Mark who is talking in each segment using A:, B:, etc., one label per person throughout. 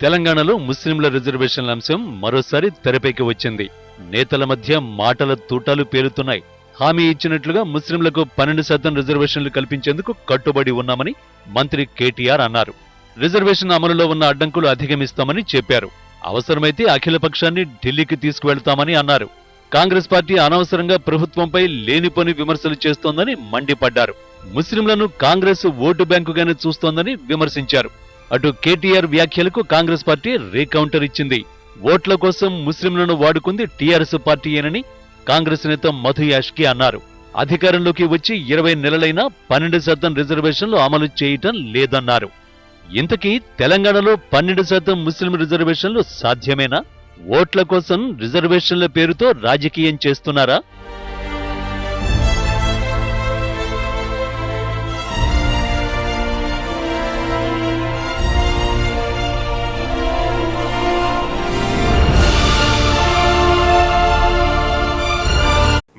A: తెలంగాణలో ముస్లింల రిజర్వేషన్ల అంశం మరోసారి తెరపైకి వచ్చింది. నేతల మధ్య మాటల తూటాలు పేలుతున్నాయి. హామీ ఇచ్చినట్లుగా ముస్లింలకు 12% రిజర్వేషన్లు కల్పించేందుకు కట్టుబడి ఉన్నామని మంత్రి కేటీఆర్ అన్నారు. రిజర్వేషన్ అమలులో ఉన్న అడ్డంకులు అధిగమిస్తామని చెప్పారు. అవసరమైతే అఖిలపక్షాన్ని ఢిల్లీకి తీసుకువెళ్తామని అన్నారు. కాంగ్రెస్ పార్టీ అనవసరంగా ప్రభుత్వంపై లేనిపోని విమర్శలు చేస్తోందని మండిపడ్డారు. ముస్లింలను కాంగ్రెస్ ఓటు బ్యాంకుగానే చూస్తోందని విమర్శించారు. అటు కేటీఆర్ వ్యాఖ్యలకు కాంగ్రెస్ పార్టీ రీకౌంటర్ ఇచ్చింది. ఓట్ల కోసం ముస్లింలను వాడుకుంది టీఆర్ఎస్ పార్టీయేనని కాంగ్రెస్ నేత మధు యాష్కి అన్నారు. అధికారంలోకి వచ్చి 20 నెలలైనా 12% రిజర్వేషన్లు అమలు చేయటం లేదన్నారు. ఇంతకీ తెలంగాణలో 12% ముస్లిం రిజర్వేషన్లు సాధ్యమేనా? ఓట్ల కోసం రిజర్వేషన్ల పేరుతో రాజకీయం చేస్తున్నారా?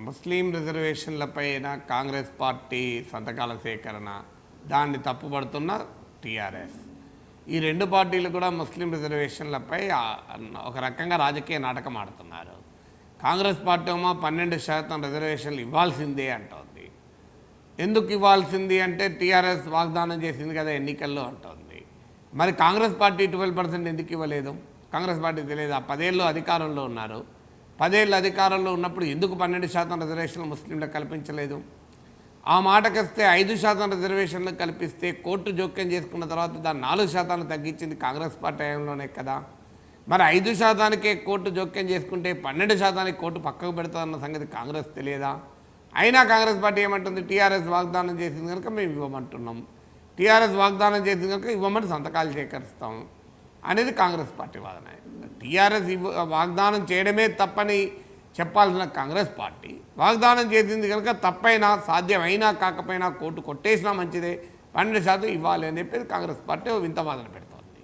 B: ముస్లిం రిజర్వేషన్లపైన కాంగ్రెస్ పార్టీ సంతకాల సేకరణ, దాన్ని తప్పుపడుతున్న టీఆర్ఎస్, ఈ రెండు పార్టీలు కూడా ముస్లిం రిజర్వేషన్లపై ఒక రకంగా రాజకీయ నాటకం ఆడుతున్నారు. కాంగ్రెస్ పార్టీ ఏమో 12% రిజర్వేషన్లు ఇవ్వాల్సిందే అంటోంది. ఎందుకు ఇవ్వాల్సింది అంటే టీఆర్ఎస్ వాగ్దానం చేసింది కదా ఎన్నికల్లో అంటోంది. మరి కాంగ్రెస్ పార్టీ 12% ఎందుకు ఇవ్వలేదు? కాంగ్రెస్ పార్టీ తెలియదు. 10 ఏళ్ళు అధికారంలో ఉన్నారు. 10 ఏళ్ళు అధికారంలో ఉన్నప్పుడు ఎందుకు 12% రిజర్వేషన్లు ముస్లింలకు కల్పించలేదు? ఆ మాటకొస్తే 5% రిజర్వేషన్లు కల్పిస్తే కోర్టు జోక్యం చేసుకున్న తర్వాత దాన్ని 4% తగ్గించింది కాంగ్రెస్ పార్టీ టైంలోనే కదా. మరి 5%కే కోర్టు జోక్యం చేసుకుంటే 12% కోర్టు పక్కకు పెడతాదన్న సంగతి కాంగ్రెస్ తెలియదా? అయినా కాంగ్రెస్ పార్టీ ఏమంటుంది? టీఆర్ఎస్ వాగ్దానం చేసింది కనుక మేము ఇవ్వమంటున్నాం, టీఆర్ఎస్ వాగ్దానం చేసింది కనుక ఇవ్వమని సంతకాలు సేకరిస్తాం అనేది కాంగ్రెస్ పార్టీ వాదన. టీఆర్ఎస్ వాగ్దానం చేయడమే తప్పని చెప్పాల్సిన కాంగ్రెస్ పార్టీ వాగ్దానం చేసింది కనుక తప్పైనా సాధ్యమైనా కాకపోయినా కోర్టు కొట్టేసినా మంచిదే, 12% ఇవ్వాలి అని చెప్పేది కాంగ్రెస్ పార్టీ వింత వాదన పెడుతోంది.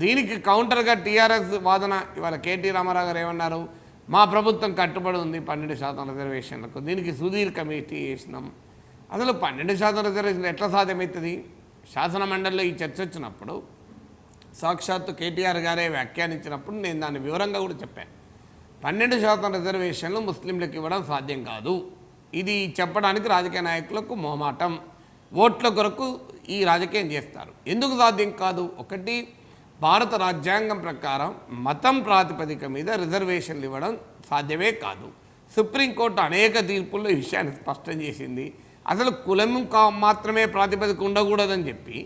B: దీనికి కౌంటర్గా టీఆర్ఎస్ వాదన ఇవాళ కేటీ రామారావు గారు ఏమన్నారు? మా ప్రభుత్వం కట్టుబడి ఉంది 12% రిజర్వేషన్లకు, దీనికి సుధీర్ కమిటీ వేసినాం. అసలు 12% రిజర్వేషన్లు ఎట్లా సాధ్యమవుతుంది? శాసన మండలిలో ఈ చర్చ వచ్చినప్పుడు సాక్షాత్తు కేటీఆర్ గారే వ్యాఖ్యానించినప్పుడు నేను దాన్ని వివరంగా కూడా చెప్పాను. 12% రిజర్వేషన్లు ముస్లింలకు ఇవ్వడం సాధ్యం కాదు. ఇది చెప్పడానికి రాజకీయ నాయకులకు మొహమాటం. ఓట్ల కొరకు ఈ రాజకీయం చేస్తారు. ఎందుకు సాధ్యం కాదు? ఒకటి, భారత రాజ్యాంగం ప్రకారం మతం ప్రాతిపదిక మీద రిజర్వేషన్లు ఇవ్వడం సాధ్యమే కాదు. సుప్రీంకోర్టు అనేక తీర్పుల్లో ఈ విషయాన్ని స్పష్టం చేసింది. అసలు కులం మాత్రమే ప్రాతిపదిక ఉండకూడదని చెప్పి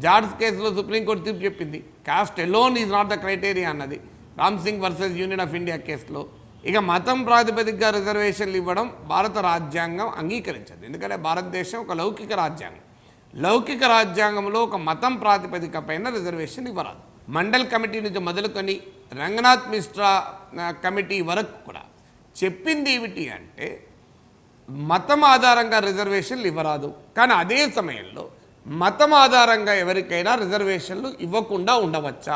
B: జార్జ్ కేసులో సుప్రీంకోర్టు తీర్పు చెప్పింది. Caste alone is not the criteria అన్నది Ram Singh versus union of India కేసులో. ఇక మతం ప్రాతిపదికగా రిజర్వేషన్లు ఇవ్వడం భారత రాజ్యాంగం అంగీకరించదు. ఎందుకంటే భారతదేశం ఒక లౌకిక రాజ్యాంగం. లౌకిక రాజ్యాంగంలో ఒక మతం ప్రాతిపదిక పైన రిజర్వేషన్ ఇవ్వరాదు. మండల్ కమిటీ నుంచి మొదలుకొని రంగనాథ్ మిశ్రా కమిటీ వరకు కూడా చెప్పింది ఏమిటి అంటే మతం ఆధారంగా రిజర్వేషన్లు ఇవ్వరాదు. కానీ అదే సమయంలో మతం ఆధారంగా ఎవరికైనా రిజర్వేషన్లు ఇవ్వకుండా ఉండవచ్చా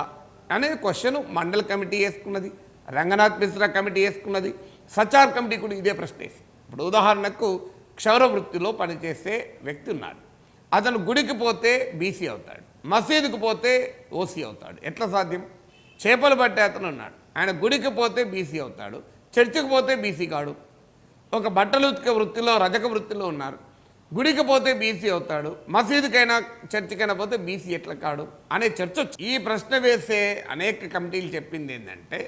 B: అనే క్వశ్చన్ మండల్ కమిటీ వేసుకున్నది, రంగనాథ్ మిశ్రా కమిటీ వేసుకున్నది, సచార్ కమిటీ కూడా ఇదే ప్రశ్న వేసి. ఇప్పుడు ఉదాహరణకు క్షౌర వృత్తిలో పనిచేసే వ్యక్తి ఉన్నాడు. అతను గుడికి పోతే బీసీ అవుతాడు, మసీదుకు పోతే ఓసీ అవుతాడు. ఎట్లా సాధ్యం? చేపలు పట్టే అతను ఉన్నాడు, ఆయన గుడికి పోతే బీసీ అవుతాడు, చర్చికి పోతే బీసీ కాడు. ఒక బట్టలు ఉతికే వృత్తిలో రజక వృత్తిలో ఉన్నారు, గుడికి పోతే బీసీ అవుతాడు, మసీదుకైనా చర్చికైనా పోతే బీసీ ఎట్లా కాడు అనే చర్చ. ఈ ప్రశ్న వేసే అనేక కమిటీలు చెప్పింది ఏంటంటే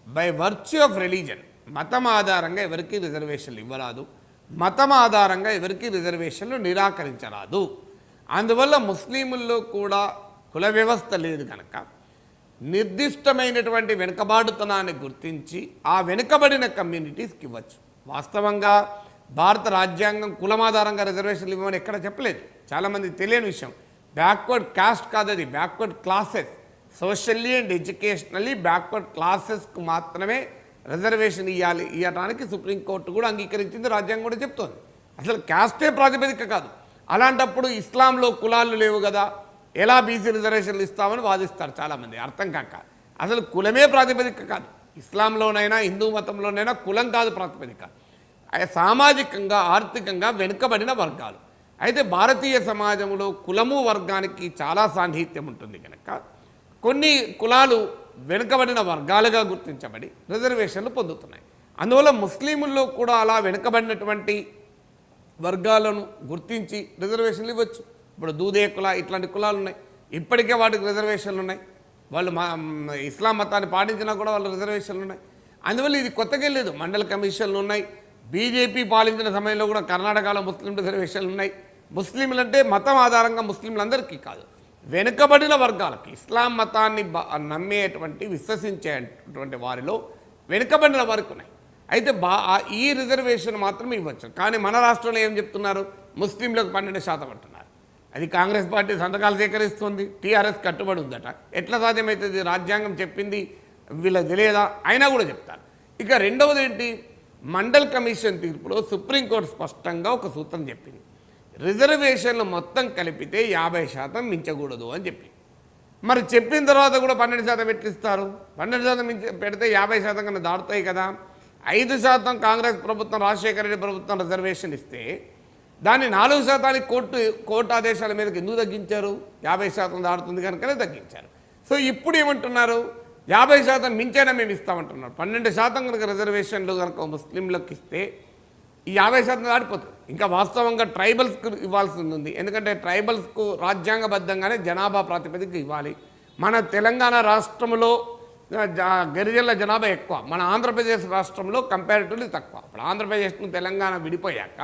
B: బై వర్చ్యూ ఆఫ్ రిలీజన్ మతం ఆధారంగా ఎవరికి రిజర్వేషన్లు ఇవ్వరాదు, మతం ఆధారంగా ఎవరికి రిజర్వేషన్లు నిరాకరించరాదు. అందువల్ల ముస్లింల్లో కూడా కుల వ్యవస్థ లేదు కనుక నిర్దిష్టమైనటువంటి వెనుకబాటుతనాన్ని గుర్తించి ఆ వెనుకబడిన కమ్యూనిటీస్కి ఇవ్వచ్చు. వాస్తవంగా భారత రాజ్యాంగం కులం ఆధారంగా రిజర్వేషన్లు ఇవ్వమని ఎక్కడ చెప్పలేదు. చాలామంది తెలియని విషయం. బ్యాక్వర్డ్ కాస్ట్ కాదు, అది backward classes, socially and educationally backward క్లాసెస్కు మాత్రమే రిజర్వేషన్ ఇవ్వడానికి సుప్రీంకోర్టు కూడా అంగీకరించింది, రాజ్యాంగం కూడా చెప్తోంది. అసలు క్యాస్టే ప్రాతిపదిక కాదు. అలాంటప్పుడు ఇస్లాంలో కులాలు లేవు కదా, ఎలా బీసీ రిజర్వేషన్లు ఇస్తామని వాదిస్తారు చాలామంది అర్థం కాక. అసలు కులమే ప్రాతిపదిక కాదు. ఇస్లాంలోనైనా హిందూ మతంలోనైనా కులం కాదు ప్రాతిపదిక, సామాజికంగా ఆర్థికంగా వెనుకబడిన వర్గాలు. అయితే భారతీయ సమాజంలో కులము వర్గానికి చాలా సాన్నిహిత్యం ఉంటుంది కనుక కొన్ని కులాలు వెనుకబడిన వర్గాలుగా గుర్తించబడి రిజర్వేషన్లు పొందుతున్నాయి. అందువల్ల ముస్లింల్లో కూడా అలా వెనుకబడినటువంటి వర్గాలను గుర్తించి రిజర్వేషన్లు ఇవ్వచ్చు. ఇప్పుడు దూదే కుల ఇట్లాంటి కులాలు ఉన్నాయి, ఇప్పటికే వాటికి రిజర్వేషన్లు ఉన్నాయి. వాళ్ళు ఇస్లాం మతాన్ని పాటించినా కూడా వాళ్ళ రిజర్వేషన్లు ఉన్నాయి. అందువల్ల ఇది కొత్తగా లేదు. మండల కమిషన్లు ఉన్నాయి. బీజేపీ పాలించిన సమయంలో కూడా కర్ణాటకలో ముస్లిం రిజర్వేషన్లు ఉన్నాయి. ముస్లింలు అంటే మతం ఆధారంగా ముస్లింలందరికీ కాదు, వెనుకబడిన వర్గాలకి, ఇస్లాం మతాన్ని నమ్మేటువంటి విశ్వసించేటువంటి వారిలో వెనుకబడిన వారికి ఉన్నాయి. అయితే ఈ రిజర్వేషన్ మాత్రం ఇవ్వచ్చు. కానీ మన రాష్ట్రంలో ఏం చెప్తున్నారు, ముస్లింలకు 12% అంటున్నారు. అది కాంగ్రెస్ పార్టీ సంతకాలు సేకరిస్తుంది, టీఆర్ఎస్ కట్టుబడి ఉందట. ఎట్లా సాధ్యమవుతుంది? రాజ్యాంగం చెప్పింది వీళ్ళకి తెలియదా? అయినా కూడా చెప్తారు. ఇక రెండవది ఏంటి, మండల్ కమిషన్ తీర్పులో సుప్రీంకోర్టు స్పష్టంగా ఒక సూత్రం చెప్పింది. రిజర్వేషన్లు మొత్తం కలిపితే 50% మించకూడదు అని చెప్పి. మరి చెప్పిన తర్వాత కూడా 12% ఎట్లిస్తారు? 12% పెడితే 50% కన్నా దాటుతాయి కదా. 5% కాంగ్రెస్ ప్రభుత్వం, రాజశేఖర రెడ్డి ప్రభుత్వం రిజర్వేషన్ ఇస్తే దాన్ని 4% కోర్టు ఆదేశాల మీదకి ఎందుకు తగ్గించారు? 50% దాటుతుంది కనుకనే తగ్గించారు. సో ఇప్పుడు ఏమంటున్నారు, 50% మించైనా మేము ఇస్తామంటున్నారు. 12% కనుక రిజర్వేషన్లు కనుక ముస్లింలకు ఇస్తే ఈ 50% దాటిపోతుంది. ఇంకా వాస్తవంగా ట్రైబల్స్కు ఇవ్వాల్సి ఉంది. ఎందుకంటే ట్రైబల్స్కు రాజ్యాంగబద్ధంగానే జనాభా ప్రాతిపదిక ఇవ్వాలి. మన తెలంగాణ రాష్ట్రంలో గిరిజనుల జనాభా ఎక్కువ, మన ఆంధ్రప్రదేశ్ రాష్ట్రంలో కంపారిటివ్లీ తక్కువ. ఇప్పుడు ఆంధ్రప్రదేశ్ను తెలంగాణ విడిపోయాక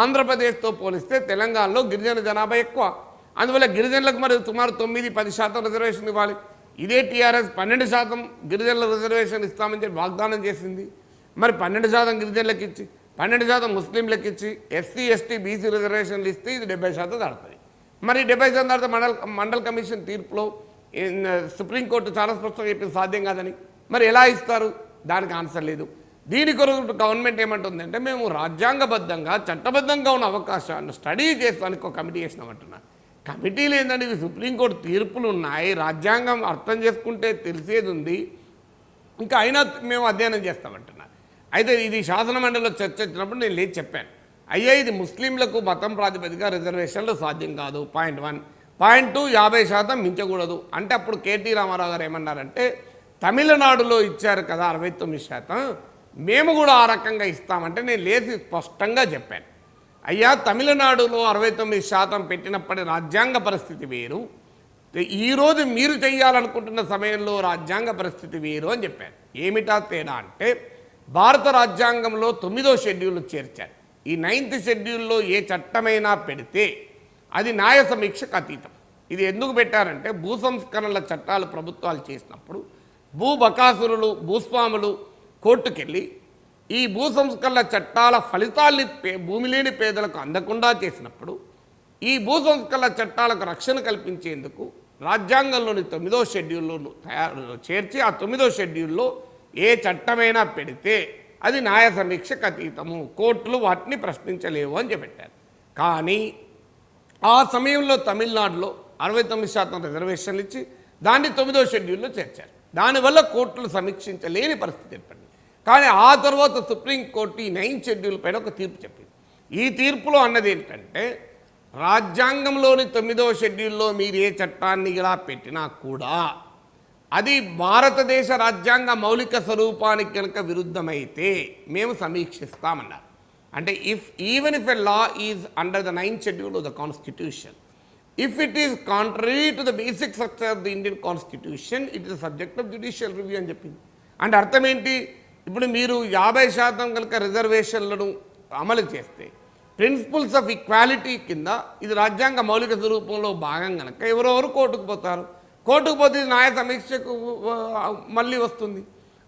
B: ఆంధ్రప్రదేశ్తో పోలిస్తే తెలంగాణలో గిరిజన జనాభా ఎక్కువ. అందువల్ల గిరిజనులకు మరి సుమారు 9-10% రిజర్వేషన్ ఇవ్వాలి. ఇదే టీఆర్ఎస్ 12% గిరిజనుల రిజర్వేషన్ ఇస్తామని చెప్పి వాగ్దానం చేసింది. మరి 12% గిరిజనులకు ఇచ్చి 12% ముస్లింలకు ఇచ్చి ఎస్సీ ఎస్టీ బీసీ రిజర్వేషన్లు ఇస్తే ఇది 70% దాడుతుంది. మరి 70% దాడితే మండల్ కమిషన్ తీర్పులో సుప్రీంకోర్టు చాలా స్పష్టంగా చెప్పింది సాధ్యం కాదని. మరి ఎలా ఇస్తారు? దానికి ఆన్సర్ లేదు. దీని కొరకు గవర్నమెంట్ ఏమంటుందంటే మేము రాజ్యాంగబద్ధంగా చట్టబద్ధంగా ఉన్న అవకాశాన్ని స్టడీ చేస్తానికి ఒక కమిటీ చేసినామంటున్నారు. కమిటీలు ఏంటంటే ఇవి సుప్రీంకోర్టు తీర్పులు ఉన్నాయి, రాజ్యాంగం అర్థం చేసుకుంటే తెలిసేది ఉంది, ఇంకా అయినా మేము అధ్యయనం చేస్తామంటున్నారు. అయితే ఇది శాసనమండలిలో చర్చ వచ్చినప్పుడు నేను లేచి చెప్పాను, అయ్యా ఇది ముస్లింలకు మతం ప్రాతిపదిక రిజర్వేషన్లు సాధ్యం కాదు. పాయింట్ 1. పాయింట్ 2, 50% మించకూడదు. అంటే అప్పుడు కేటీ రామారావు గారు ఏమన్నారంటే తమిళనాడులో ఇచ్చారు కదా 69%, మేము కూడా ఆ రకంగా ఇస్తామంటే నేను లేచి స్పష్టంగా చెప్పాను, అయ్యా తమిళనాడులో 69% పెట్టినప్పటి రాజ్యాంగ పరిస్థితి వేరు, ఈరోజు మీరు చేయాలనుకుంటున్న సమయంలో రాజ్యాంగ పరిస్థితి వేరు అని చెప్పాను. ఏమిటా తేడా అంటే భారత రాజ్యాంగంలో 9వ షెడ్యూల్ చేర్చారు. ఈ 9th షెడ్యూల్లో ఏ చట్టమైనా పెడితే అది న్యాయ సమీక్షకు అతీతం. ఇది ఎందుకు పెట్టారంటే భూ సంస్కరణల చట్టాలు ప్రభుత్వాలు చేసినప్పుడు భూ బకాసురులు భూస్వాములు కోర్టుకెళ్ళి ఈ భూ సంస్కరణల చట్టాల ఫలితాల్ని భూమి లేని పేదలకు అందకుండా చేసినప్పుడు ఈ భూ సంస్కరణల చట్టాలకు రక్షణ కల్పించేందుకు రాజ్యాంగంలోని 9వ షెడ్యూల్లో చేర్చి ఆ 9వ షెడ్యూల్లో ఏ చట్టమైనా పెడితే అది న్యాయ సమీక్షకు అతీతము, కోర్టులు వాటిని ప్రశ్నించలేవు అని చెప్పారు. కానీ ఆ సమయంలో తమిళనాడులో 69% రిజర్వేషన్లు ఇచ్చి దాన్ని 9వ షెడ్యూల్లో చేర్చారు. దానివల్ల కోర్టులు సమీక్షించలేని పరిస్థితి ఏర్పడింది. కానీ ఆ తర్వాత సుప్రీంకోర్టు ఈ 9th షెడ్యూల్ పైన ఒక తీర్పు చెప్పింది. ఈ తీర్పులో అన్నది ఏంటంటే రాజ్యాంగంలోని 9వ షెడ్యూల్లో మీరు ఏ చట్టాన్ని ఇలా పెట్టినా కూడా అది భారతదేశ రాజ్యాంగ మౌలిక స్వరూపానికి కనుక విరుద్ధమైతే మేము సమీక్షిస్తామన్నారు. అంటే even if a law is under the 9th schedule of the constitution, if it is contrary to the basic structure of the Indian constitution, it is subject of judicial review అని చెప్పింది. అంటే అర్థం ఏంటి, ఇప్పుడు మీరు 50% కనుక రిజర్వేషన్లను అమలు చేస్తే ప్రిన్సిపల్స్ ఆఫ్ ఈక్వాలిటీ కింద ఇది రాజ్యాంగ మౌలిక స్వరూపంలో భాగం కనుక ఎవరెవరు కోర్టుకు పోతారు, కోర్టుకు పోతే న్యాయ సమీక్షకు మళ్ళీ వస్తుంది.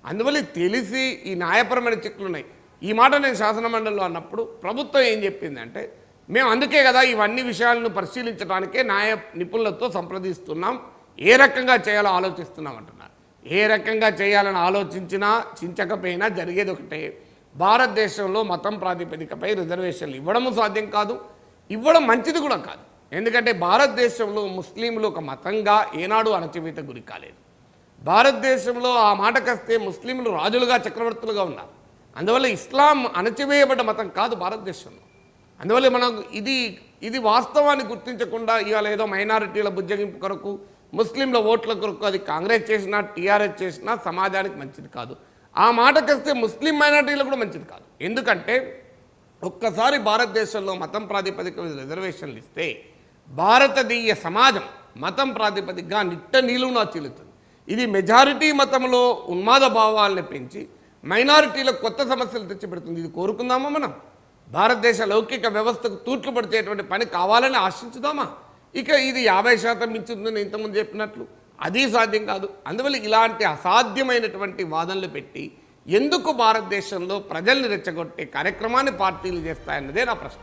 B: అందువల్ల తెలిసి ఈ న్యాయపరమైన చిక్కులు ఉన్నాయి. ఈ మాట నేను శాసనమండలిలో అన్నప్పుడు ప్రభుత్వం ఏం చెప్పిందంటే మేము అందుకే కదా ఇవన్నీ విషయాలను పరిశీలించడానికే న్యాయ నిపుణులతో సంప్రదిస్తున్నాం, ఏ రకంగా చేయాలో ఆలోచిస్తున్నాం అంటున్నారు. ఏ రకంగా చేయాలని ఆలోచించినా చించకపోయినా జరిగేది ఒకటే, భారతదేశంలో మతం ప్రాతిపదికపై రిజర్వేషన్లు ఇవ్వడము సాధ్యం కాదు, ఇవ్వడం మంచిది కూడా కాదు. ఎందుకంటే భారతదేశంలో ముస్లింలు ఒక మతంగా ఏనాడు అణచివేత గురి కాలేదు. భారతదేశంలో ఆ మాటకొస్తే ముస్లింలు రాజులుగా చక్రవర్తులుగా ఉన్నారు. అందువల్ల ఇస్లాం అణచివేయబడ్డ మతం కాదు భారతదేశంలో. అందువల్ల మనం ఇది వాస్తవాన్ని గుర్తించకుండా ఇవాళ ఏదో మైనారిటీల బుజ్జగింపు కొరకు ముస్లింల ఓట్ల కొరకు అది కాంగ్రెస్ చేసినా టీఆర్ఎస్ చేసినా సమాజానికి మంచిది కాదు. ఆ మాటకొస్తే ముస్లిం మైనారిటీలకు కూడా మంచిది కాదు. ఎందుకంటే ఒక్కసారి భారతదేశంలో మతం ప్రాతిపదిక రిజర్వేషన్లు ఇస్తే భారతీయ సమాజం మతం ప్రాతిపదికగా నిట్ట నిలువునా చీలుతుంది. ఇది మెజారిటీ మతంలో ఉన్మాద భావాలను పెంచి మైనారిటీలకు కొత్త సమస్యలు తెచ్చిపెడుతుంది. ఇది కోరుకుందామా మనం? భారతదేశ లౌకిక వ్యవస్థకు తూట్లు పడిచేటువంటి పని కావాలని ఆశించుదామా? ఇక ఇది 50% మించుతుందని ఇంతకుముందు చెప్పినట్లు అది సాధ్యం కాదు. అందువల్ల ఇలాంటి అసాధ్యమైనటువంటి వాదనలు పెట్టి ఎందుకు భారతదేశంలో ప్రజల్ని రెచ్చగొట్టే కార్యక్రమాన్ని పార్టీలు చేస్తాయన్నదే నా ప్రశ్న.